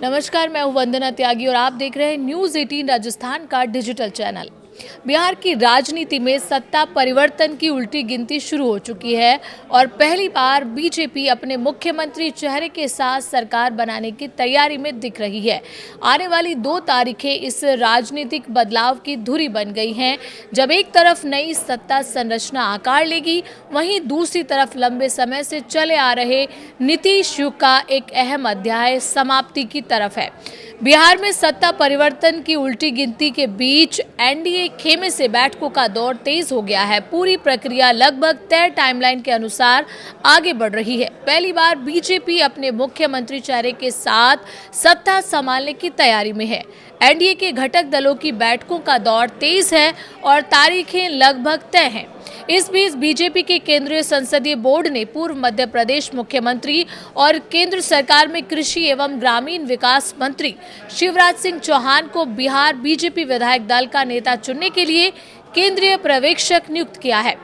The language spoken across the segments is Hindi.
नमस्कार, मैं हूं वंदना त्यागी और आप देख रहे हैं न्यूज़ 18 राजस्थान का डिजिटल चैनल। बिहार की राजनीति में सत्ता परिवर्तन की उल्टी गिनती शुरू हो चुकी है और पहली बार बीजेपी अपने मुख्यमंत्री चेहरे के साथ सरकार बनाने की तैयारी में दिख रही है। आने वाली 2 तारीखें इस राजनीतिक बदलाव की धुरी बन गई हैं। जब एक तरफ नई सत्ता संरचना आकार लेगी, वहीं दूसरी तरफ लंबे समय से चले आ रहे नीतीश युग का एक अहम अध्याय समाप्ति की तरफ है। बिहार में सत्ता परिवर्तन की उल्टी गिनती के बीच एनडीए खेमे से बैठकों का दौर तेज हो गया है। पूरी प्रक्रिया लगभग तय टाइमलाइन के अनुसार आगे बढ़ रही है। पहली बार बीजेपी अपने मुख्यमंत्री चेहरे के साथ सत्ता संभालने की तैयारी में है। एनडीए के घटक दलों की बैठकों का दौर तेज है और तारीखें लगभग तय हैं। इस बीच बीजेपी के केंद्रीय संसदीय बोर्ड ने पूर्व मध्य प्रदेश मुख्यमंत्री और केंद्र सरकार में कृषि एवं ग्रामीण विकास मंत्री शिवराज सिंह चौहान को बिहार बीजेपी विधायक दल का नेता चुनने के लिए केंद्रीय पर्यवेक्षक नियुक्त किया है।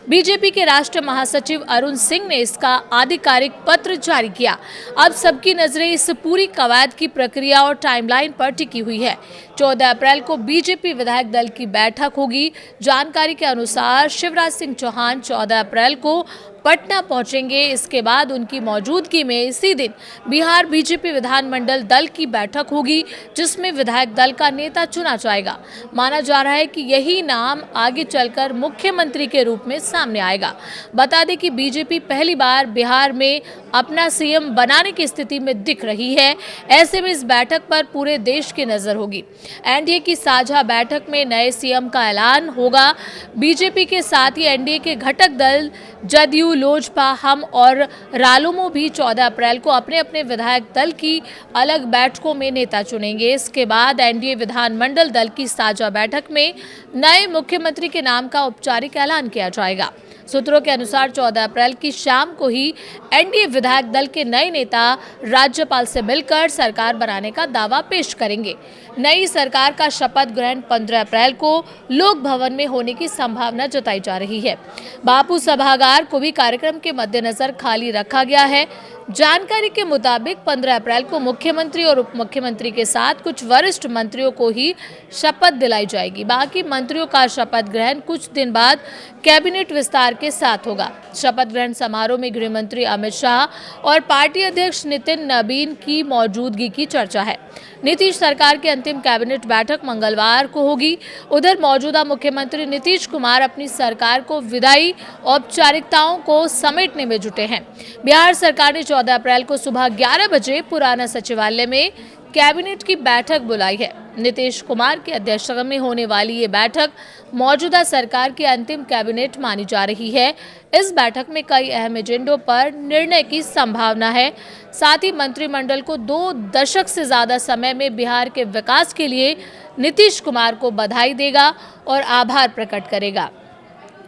बीजेपी के राष्ट्रीय महासचिव अरुण सिंह ने इसका आधिकारिक पत्र जारी किया। अब सबकी नजरें इस पूरी कवायद की प्रक्रिया और टाइमलाइन पर टिकी हुई है। 14 अप्रैल को बीजेपी विधायक दल की बैठक होगी। जानकारी के अनुसार शिवराज सिंह चौहान 14 अप्रैल को पटना पहुंचेंगे। इसके बाद उनकी मौजूदगी में इसी दिन बिहार बीजेपी विधानमंडल दल की बैठक होगी, जिसमें विधायक दल का नेता चुना जाएगा। माना जा रहा है कि यही नाम आगे चलकर मुख्यमंत्री के रूप में सामने आएगा। बता दें कि बीजेपी पहली बार बिहार में अपना सीएम बनाने की स्थिति में दिख रही है। ऐसे में इस बैठक पर पूरे देश की नजर होगी। एनडीए की साझा बैठक में नए सीएम का ऐलान होगा। बीजेपी के साथ ही एनडीए के घटक दल जदयू, लोजपा, हम और रालोमो भी 14 अप्रैल को अपने अपने विधायक दल की अलग बैठकों में नेता चुनेंगे। इसके बाद एनडीए विधानमंडल दल की साझा बैठक में नए मुख्यमंत्री के नाम का औपचारिक ऐलान किया जाएगा। सूत्रों के अनुसार 14 अप्रैल की शाम को ही एनडीए विधायक दल के नए नेता राज्यपाल से मिलकर सरकार बनाने का दावा पेश करेंगे। नई सरकार का शपथ ग्रहण 15 अप्रैल को लोक भवन में होने की संभावना जताई जा रही है। बापू सभागार को भी कार्यक्रम के मद्देनजर खाली रखा गया है। जानकारी के मुताबिक 15 अप्रैल को मुख्यमंत्री और उप मुख्यमंत्री के साथ कुछ वरिष्ठ मंत्रियों को ही शपथ दिलाई जाएगी। बाकी मंत्रियों का शपथ ग्रहण कुछ दिन बाद कैबिनेट विस्तार के साथ होगा। शपथ ग्रहण समारोह में गृह मंत्री अमित शाह और पार्टी अध्यक्ष नितिन नबीन की मौजूदगी की चर्चा है। नीतीश सरकार की अंतिम कैबिनेट बैठक मंगलवार को होगी। उधर मौजूदा मुख्यमंत्री नीतीश कुमार अपनी सरकार को विदाई औपचारिकताओं को समेटने में जुटे हैं। बिहार सरकार ने 14 अप्रैल को सुबह 11 बजे पुराना सचिवालय में कैबिनेट की बैठक बुलाई है। नीतीश कुमार की अध्यक्षता में होने वाली ये बैठक मौजूदा सरकार की अंतिम कैबिनेट मानी जा रही है। इस बैठक में कई अहम एजेंडों पर निर्णय की संभावना है। साथ ही मंत्रिमंडल को 2 दशक से ज्यादा समय में बिहार के विकास के लिए नीतीश कुमार को बधाई देगा और आभार प्रकट करेगा।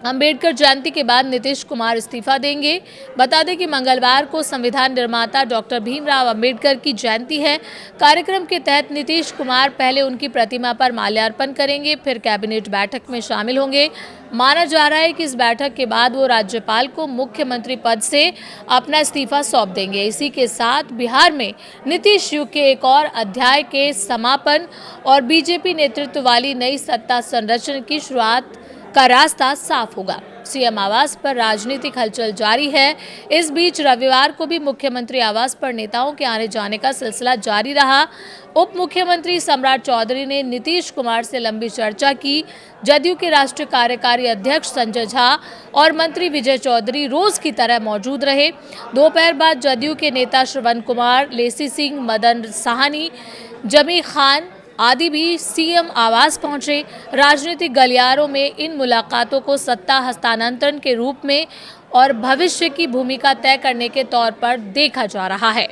अंबेडकर जयंती के बाद नीतीश कुमार इस्तीफा देंगे। बता दें कि मंगलवार को संविधान निर्माता डॉक्टर भीमराव अंबेडकर की जयंती है। कार्यक्रम के तहत नीतीश कुमार पहले उनकी प्रतिमा पर माल्यार्पण करेंगे, फिर कैबिनेट बैठक में शामिल होंगे। माना जा रहा है कि इस बैठक के बाद वो राज्यपाल को मुख्यमंत्री पद से अपना इस्तीफा सौंप देंगे। इसी के साथ बिहार में नीतीश युग के एक और अध्याय के समापन और बीजेपी नेतृत्व वाली नई सत्ता संरचना की शुरुआत का रास्ता साफ होगा। सीएम आवास पर राजनीतिक हलचल जारी है। इस बीच रविवार को भी मुख्यमंत्री आवास पर नेताओं के आने जाने का सिलसिला जारी रहा। उप मुख्यमंत्री सम्राट चौधरी ने नीतीश कुमार से लंबी चर्चा की। जदयू के राष्ट्रीय कार्यकारी अध्यक्ष संजय झा और मंत्री विजय चौधरी रोज की तरह मौजूद रहे। दोपहर बाद जदयू के नेता श्रवण कुमार, लेसी सिंह, मदन साहनी, जमी खान आदि भी सीएम आवास पहुंचे। राजनीतिक गलियारों में इन मुलाकातों को सत्ता हस्तांतरण के रूप में और भविष्य की भूमिका तय करने के तौर पर देखा जा रहा है।